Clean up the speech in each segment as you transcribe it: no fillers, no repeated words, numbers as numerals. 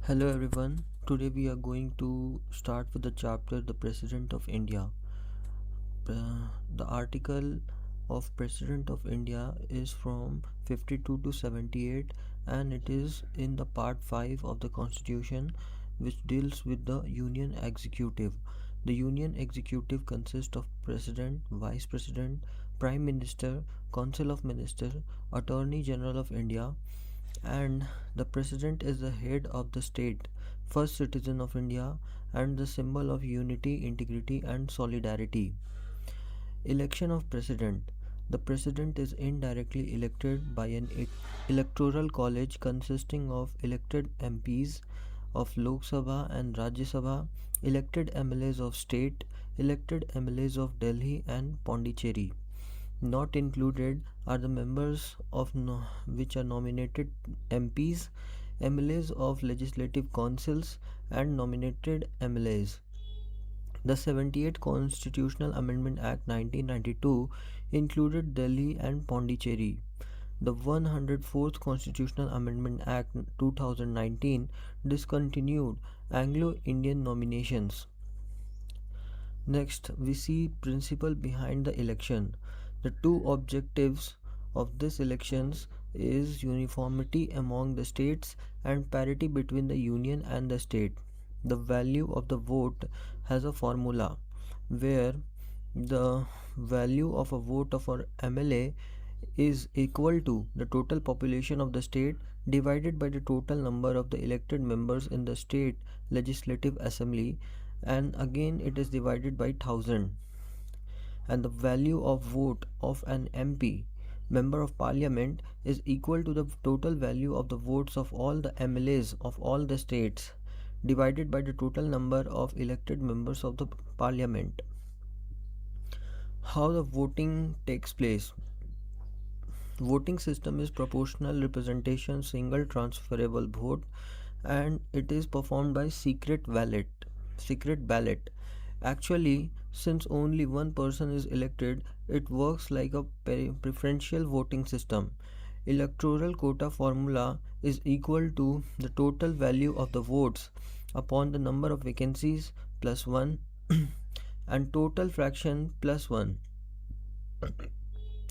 Hello everyone. Today we are going to start with the chapter The President of India. The article of President of India is from 52 to 78 and it is in the part 5 of the Constitution which deals with the Union Executive. The Union Executive consists of President, Vice President, Prime Minister, Council of Ministers, Attorney General of India, and the president is the head of the state, first citizen of India, and the symbol of unity, integrity, and solidarity. Election of President. The president is indirectly elected by an electoral college consisting of elected MPs of Lok Sabha and Rajya Sabha, elected MLAs of state, elected MLAs of Delhi and Pondicherry. Not included are the members of which are nominated MPs, MLAs of legislative councils, and nominated MLAs. The 78th Constitutional Amendment Act 1992 included Delhi and Pondicherry. The 104th Constitutional Amendment Act 2019 discontinued Anglo Indian nominations. Next, we see principle behind the election. The two objectives of these elections is uniformity among the states and parity between the union and the state. The value of the vote has a formula where the value of a vote of our MLA is equal to the total population of the state divided by the total number of the elected members in the state legislative assembly, and again it is divided by 1000. And the value of vote of an MP, member of parliament, is equal to the total value of the votes of all the MLAs of all the states divided by the total number of elected members of the parliament. How the voting takes place. Voting system is proportional representation, single transferable vote, and it is performed by secret ballot. Actually, since only one person is elected, it works like a preferential voting system. Electoral quota formula is equal to the total value of the votes upon the number of vacancies plus 1 and total fraction plus 1.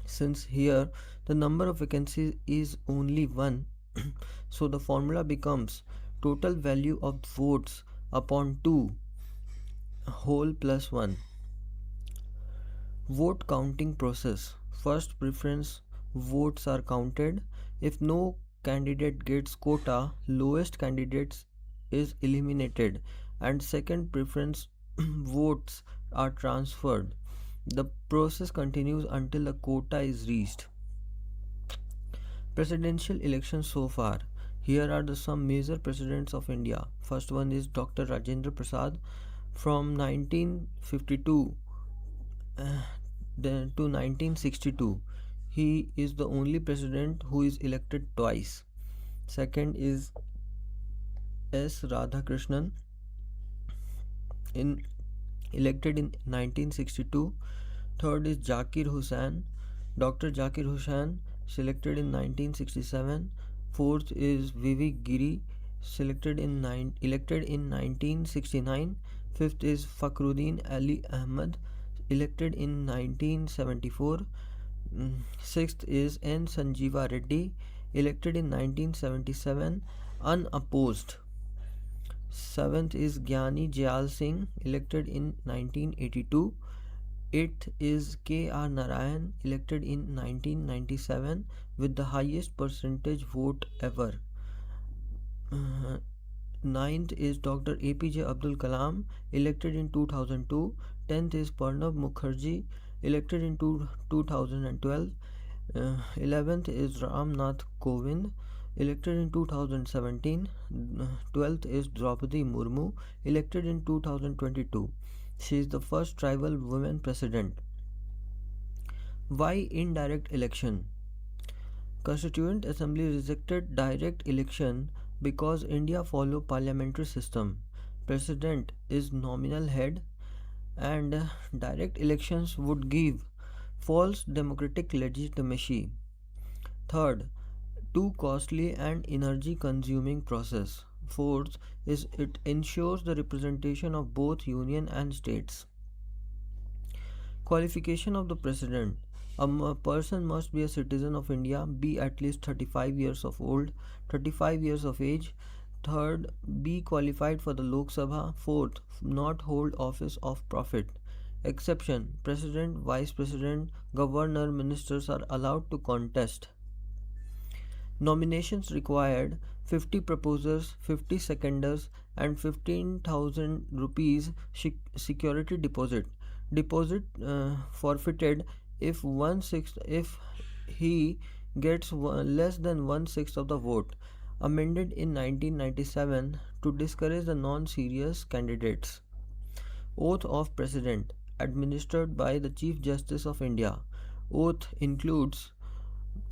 Since here the number of vacancies is only 1, so the formula becomes total value of votes upon 2 whole plus 1. Vote counting process. First preference votes are counted. If no candidate gets quota, lowest candidates is eliminated and second preference votes are transferred. The process continues until the quota is reached. Presidential elections so far. Here are some major presidents of India. First one is Dr. Rajendra Prasad from 1952 uh, to 1962. He is the only president who is elected twice. Second is S. Radhakrishnan, elected in 1962. Third is Zakir Hussain, Dr. Zakir Hussain, selected in 1967. Fourth is Vivek Giri, elected in 1969. Fifth is Fakhruddin Ali Ahmed, elected in 1974. Sixth is N. Sanjeeva Reddy, elected in 1977, unopposed. Seventh is Gyani Jayal Singh, elected in 1982. Eighth is K.R. Narayan, elected in 1997 with the highest percentage vote ever. Ninth is Dr. APJ Abdul Kalam, elected in 2002. 10th is Pranab Mukherjee, elected in 2012. 11th is Ram Nath Kovind, elected in 2017. 12th is Draupadi Murmu, elected in 2022. She is the first tribal woman president. Why indirect election? Constituent Assembly rejected direct election because India follow parliamentary system. President is nominal head and direct elections would give false democratic legitimacy. Third, too costly and energy consuming process. fourth is it ensures the representation of both union and states. Qualification of the president. A person must be a citizen of India, be at least 35 years of old, 35 years of age. Third, be qualified for the Lok Sabha. Fourth, not hold office of profit. Exception: President, Vice President, Governor, Ministers are allowed to contest. Nominations required: 50 proposers, 50 seconders, and 15,000 rupees security deposit. Deposit forfeited if if he gets less than one sixth of the vote. Amended in 1997 to discourage the non-serious candidates. Oath of President administered by the Chief Justice of India. Oath includes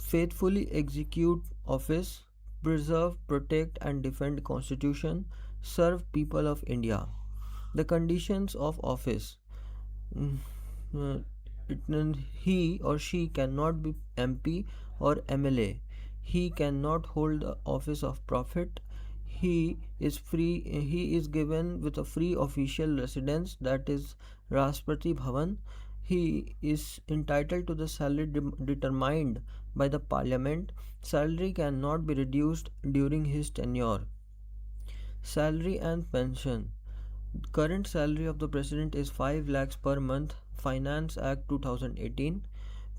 faithfully execute office, preserve, protect and defend Constitution, serve people of India. The conditions of office. Mm, uh, he or she cannot be MP or MLA. He cannot hold the office of prophet. He is given with a free official residence, that is Rashtrapati Bhavan. He is entitled to the salary determined by the parliament. Salary cannot be reduced during his tenure. Salary and pension. Current salary of the president is 5 lakhs per month. Finance Act 2018.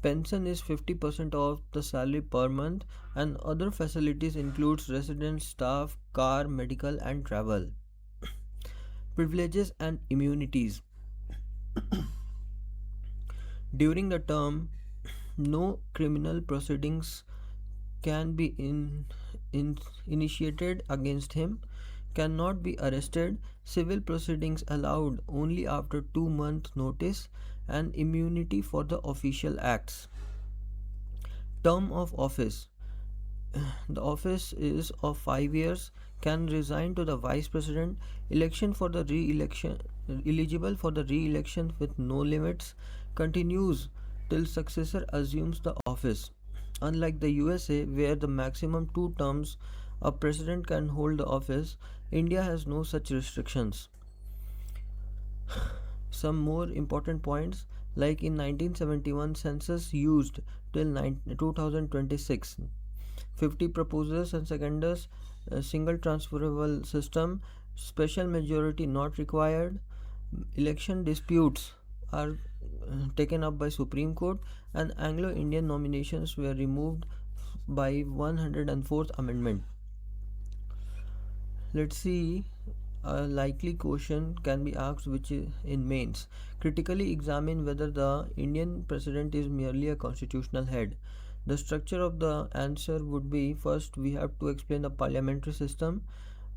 Pension is 50% of the salary per month, and other facilities includes residence, staff, car, medical and travel. Privileges and immunities. During the term, no criminal proceedings can be initiated against him, cannot be arrested, civil proceedings allowed only after 2 months notice, and immunity for the official acts. Term of office. The office is of 5 years, can resign to the vice president, election for the re-election, eligible for the re-election with no limits, continues till successor assumes the office. Unlike the USA, where the maximum 2 terms a president can hold the office, India has no such restrictions. Some more important points, like in 1971 census used till 2026, 50 proposers and seconders, single transferable system, special majority not required, election disputes are taken up by Supreme Court, and Anglo-Indian nominations were removed by 104th Amendment. Let's see, a likely question can be asked which is in mains. Critically examine whether the Indian president is merely a constitutional head. The structure of the answer would be: first we have to explain the parliamentary system,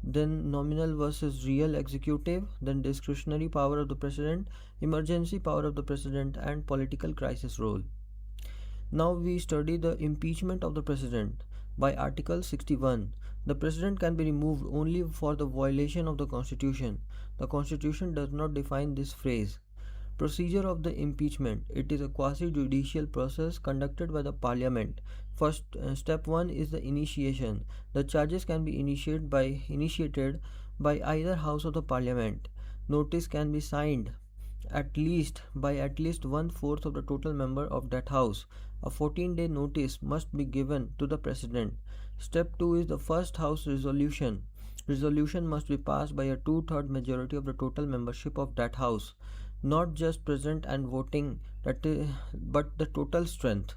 then nominal versus real executive, then discretionary power of the president, emergency power of the president, and political crisis role. Now we study the impeachment of the president. By Article 61, the president can be removed only for the violation of the constitution. The constitution does not define this phrase. Procedure of the impeachment. It is a quasi-judicial process conducted by the parliament. First, step 1 is the initiation. The charges can be initiated by either house of the parliament. Notice can be signed by at least one-fourth of the total member of that house. A 14-day notice must be given to the president. Step 2 is the first house resolution. Resolution must be passed by a two-third majority of the total membership of that house, not just present and voting, but the total strength.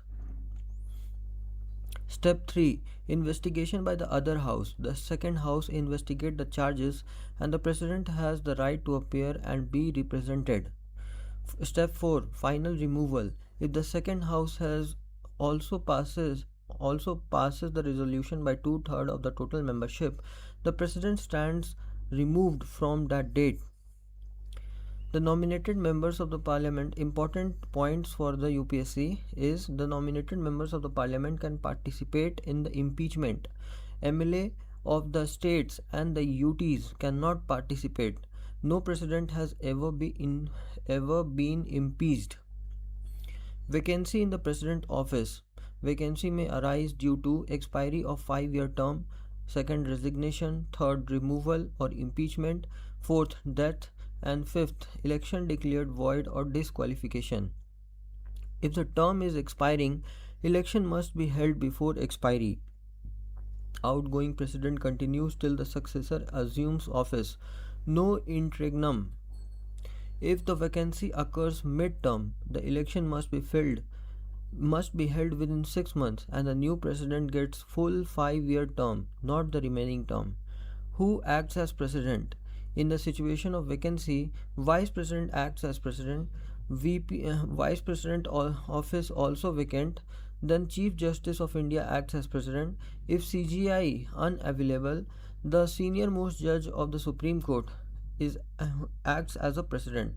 Step 3. Investigation by the other house. The second house investigate the charges, and the president has the right to appear and be represented. Step 4. Final removal. If the second house has also passes the resolution by two-thirds of the total membership, the president stands removed from that date. The nominated members of the parliament. Important points for the UPSC is: the nominated members of the parliament can participate in the impeachment. MLA of the states and the UTs cannot participate. No president has ever been impeached. Vacancy in the president office. Vacancy may arise due to expiry of 5-year term, second, resignation, third, removal or impeachment, fourth, death, and fifth, election declared void or disqualification. If the term is expiring, election must be held before expiry. Outgoing president continues till the successor assumes office. No interregnum. If the vacancy occurs mid-term, the election must be held within 6 months and the new president gets full 5-year term, not the remaining term. Who acts as president? In the situation of vacancy, vice president acts as president, vice president office also vacant, then chief justice of India acts as president. If CGI unavailable, the senior most judge of the Supreme Court is acts as a president.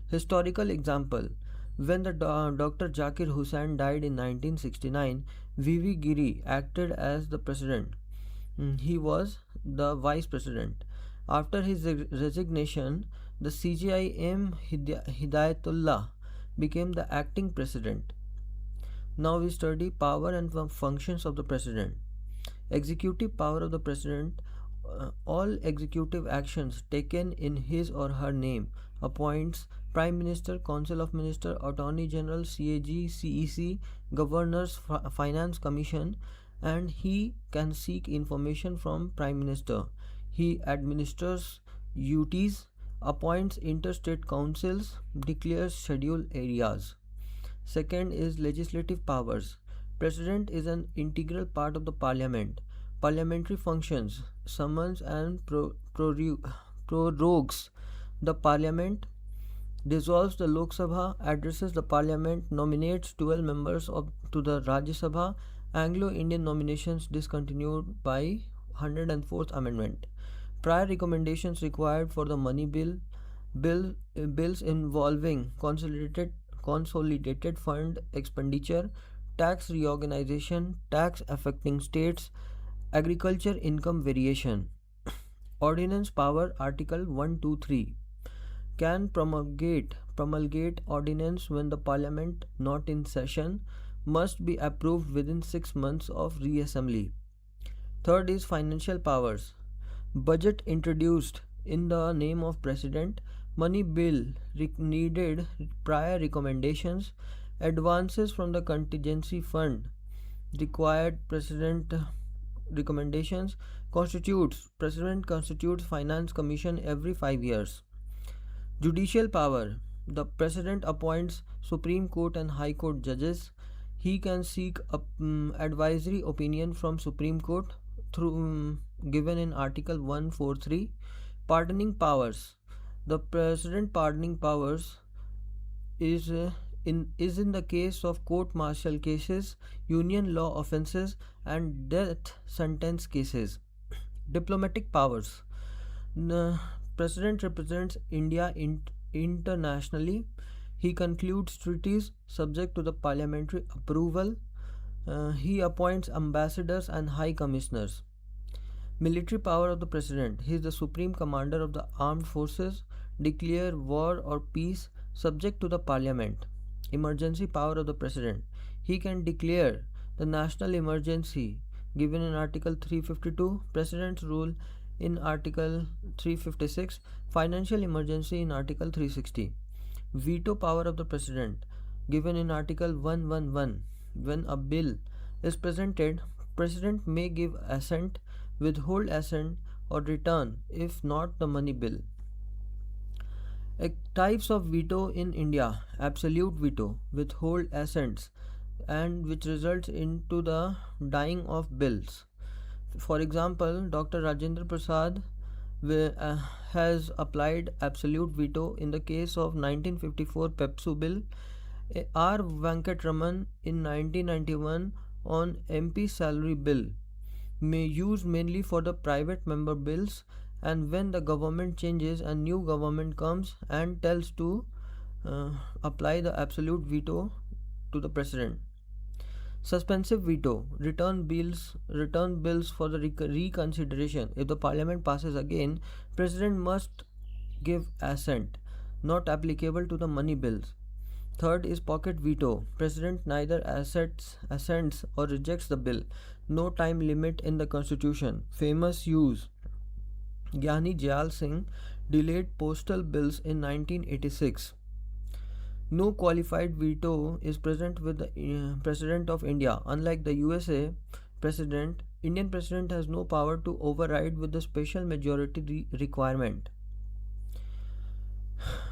Historical example: when the Dr. Zakir Hussain died in 1969, VV Giri acted as the president. He was the vice president. After his resignation, the CGIM Hidayatullah became the acting president. Now we study power and functions of the president. Executive power of the president: all executive actions taken in his or her name, appoints Prime Minister, Council of Minister, Attorney General, CAG, CEC, Governors, Finance Commission, and he can seek information from Prime Minister. He administers duties, appoints interstate councils, declares scheduled areas. Second is legislative powers. President is an integral part of the parliament. Parliamentary functions: summons and prorogues the parliament, dissolves the Lok Sabha, addresses the parliament, nominates 12 members to the Rajya Sabha. Anglo-Indian nominations discontinued by 104th Amendment. Prior recommendations required for the money bills involving consolidated fund expenditure, tax reorganization, tax affecting states, agriculture income variation. Ordinance power: Article 123 can promulgate ordinance when the parliament not in session, must be approved within 6 months of reassembly. Third is financial powers. Budget introduced in the name of president, money bill needed prior recommendations, advances from the contingency fund required president recommendations, president constitutes finance commission every 5 years. Judicial power: the president appoints Supreme Court and High Court judges. He can seek advisory opinion from Supreme Court through given in Article 143. Pardoning powers: the president pardoning powers is in the case of court martial cases, union law offences, and death sentence cases. Diplomatic powers: the president represents India internationally. He concludes treaties subject to the parliamentary approval. He appoints ambassadors and high commissioners. Military power of the president: he is the supreme commander of the armed forces, declare war or peace subject to the parliament. Emergency power of the president: he can declare the national emergency given in Article 352, President's rule in Article 356, financial emergency in Article 360. Veto power of the president given in Article 111. When a bill is presented, president may give assent, withhold assent, or return if not the money bill. Types of veto in India: absolute veto, withhold assents, and which results into the dying of bills. For example, Dr. Rajendra Prasad has applied absolute veto in the case of 1954 Pepsu bill. R. Venkatraman in 1991 on MP salary bill, may use mainly for the private member bills, and when the government changes and new government comes and tells to apply the absolute veto to the president. Suspensive veto: return bills for the reconsideration. If the parliament passes again, president must give assent. Not applicable to the money bills. Third is pocket veto. President neither assents or rejects the bill. No time limit in the constitution. Famous use. Gyani Jayal Singh delayed postal bills in 1986. No qualified veto is present with the President of India. Unlike the USA President, Indian President has no power to override with the special majority requirement.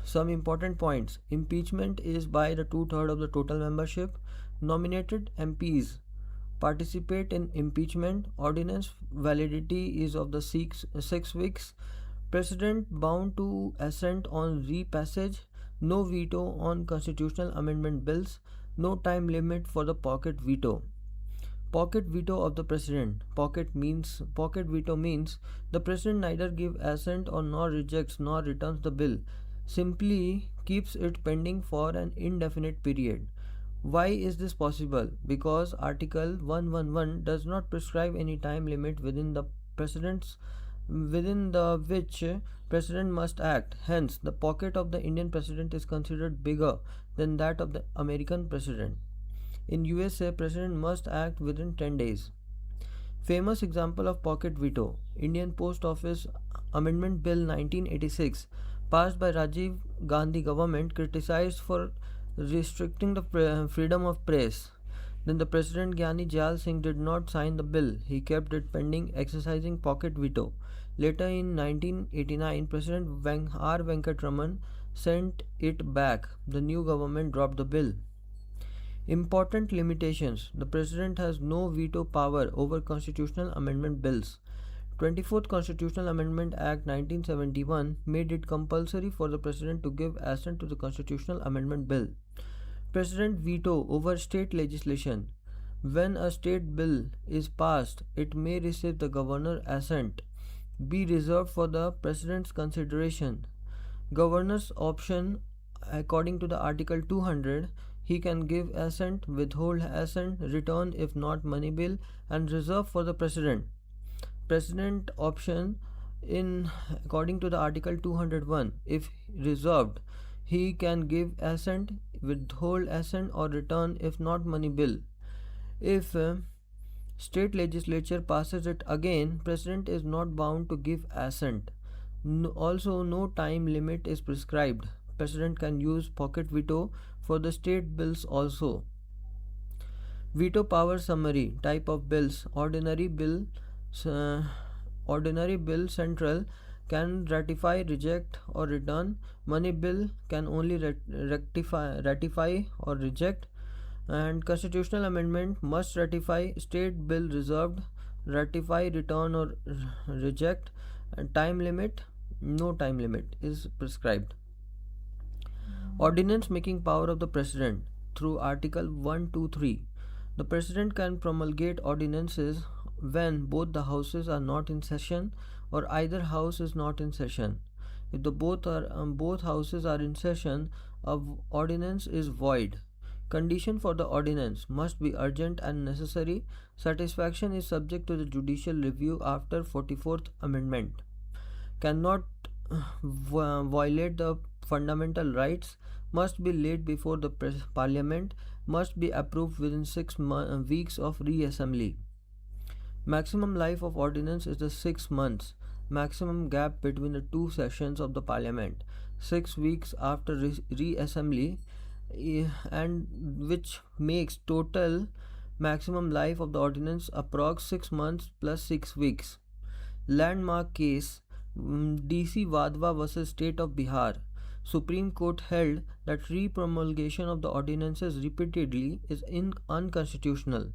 Some important points. Impeachment is by the two-thirds of the total membership. Nominated MPs participate in impeachment. Ordinance validity is of the 6 weeks. President bound to assent on repassage. No veto on constitutional amendment bills. No time limit for the pocket veto. Pocket veto of the president. Pocket veto means the president neither gives assent or nor rejects nor returns the bill, simply keeps it pending for an indefinite period. Why is this possible? Because Article 111 does not prescribe any time limit within the which president must act. Hence, the pocket of the Indian president is considered bigger than that of the American president. In USA, president must act within 10 days. Famous example of pocket veto. Indian Post Office Amendment Bill 1986 passed by Rajiv Gandhi government criticized for restricting the freedom of press. Then the President Gyani Jayal Singh did not sign the bill. He kept it pending, exercising pocket veto. Later in 1989, President R. Venkatraman sent it back. The new government dropped the bill. Important limitations. The President has no veto power over constitutional amendment bills. 24th Constitutional Amendment Act 1971 made it compulsory for the President to give assent to the constitutional amendment bill. President veto over state legislation. When a state bill is passed, it may receive the governor assent. Be reserved for the President's consideration. Governor's option. According to the Article 200, he can give assent, withhold assent, return if not money bill, and reserve for the President. President option in according to the Article 201, if reserved, he can give assent, withhold assent, or return if not money bill. If state legislature passes it again, President is not bound to give assent. Also, no time limit is prescribed. President can use pocket veto for the state bills also. Veto power summary. Type of bills. Ordinary bill central can ratify, reject, or return. Money bill can only ratify or reject. And constitutional amendment must ratify. State bill reserved, ratify, return, or reject. And time limit, no time limit is prescribed. Ordinance making power of the President through Article 123. The President can promulgate ordinances when both the houses are not in session or either house is not in session. If the both houses are in session, a ordinance is void. Condition for the ordinance must be urgent and necessary. Satisfaction is subject to the judicial review after 44th Amendment. Cannot violate the fundamental rights. Must be laid before the Parliament. Must be approved within 6 weeks of re-assembly. Maximum life of ordinance is the 6 months. Maximum gap between the two sessions of the Parliament, 6 weeks after re-assembly, and which makes total maximum life of the ordinance approx 6 months plus 6 weeks. Landmark case DC Wadhwa vs State of Bihar. Supreme Court held that re-promulgation of the ordinances repeatedly is unconstitutional.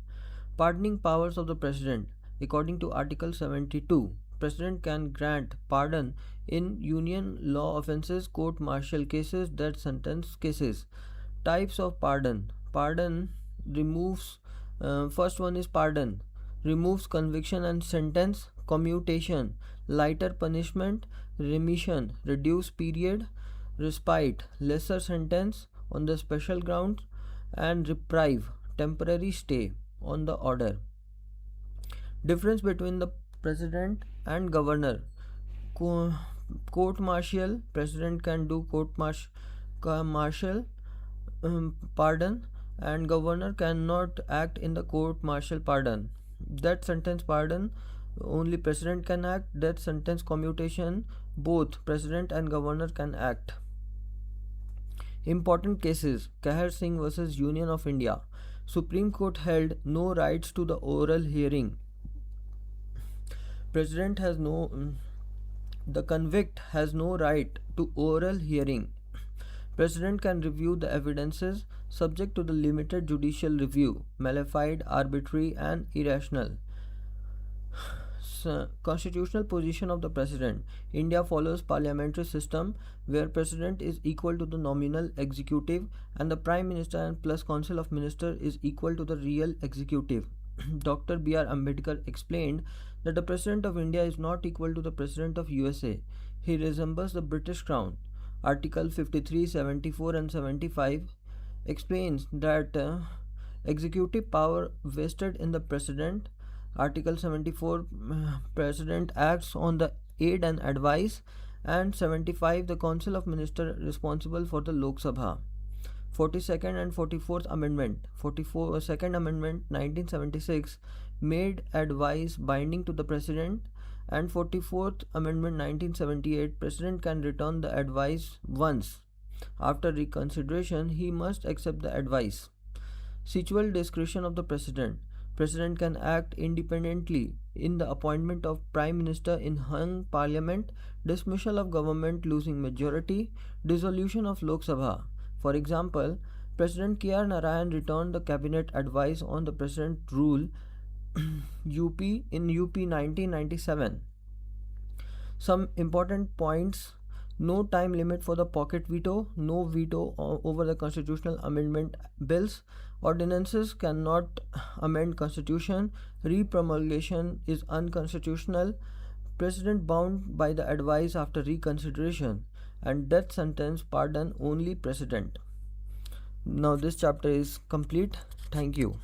Pardoning powers of the President. According to Article 72, President can grant pardon in union law offences, court-martial cases, death sentence cases. Types of pardon. Pardon removes, first one is pardon, removes conviction and sentence, commutation, lighter punishment, remission, reduced period, respite, lesser sentence on the special grounds, and reprieve, temporary stay on the order. Difference between the President and Governor. Court martial. President can do court martial pardon, and governor cannot act in the court martial pardon. Death sentence pardon, only president can act. Death sentence commutation, both president and governor can act. Important cases: Kehar Singh versus Union of India. Supreme Court held no rights to the oral hearing. President has no The convict has no right to oral hearing. President can review the evidences subject to the limited judicial review, malified, arbitrary, and irrational. Constitutional position of the president. India follows parliamentary system where president is equal to the nominal executive and the prime minister and plus council of minister is equal to the real executive. Dr. B.R. Ambedkar explained that the president of India is not equal to the president of USA. He resembles the British crown. Article 53, 74 and 75 explains that executive power vested in the president. Article 74, president acts on the aid and advice, and 75, the council of ministers responsible for the Lok Sabha. 42nd and 44th amendment. 42nd amendment 1976 made advice binding to the president, and 44th amendment 1978 president can return the advice once. After reconsideration he must accept the advice. Situal discretion of the president. President can act independently in the appointment of prime minister in hung parliament, dismissal of government losing majority, dissolution of Lok Sabha. For example, President K.R. Narayan returned the cabinet advice on the president rule UP in UP 1997. Some important points: no time limit for the pocket veto, no veto over the constitutional amendment bills, ordinances cannot amend constitution, repromulgation is unconstitutional, president bound by the advice after reconsideration, and death sentence pardon only president. Now this chapter is complete. Thank you.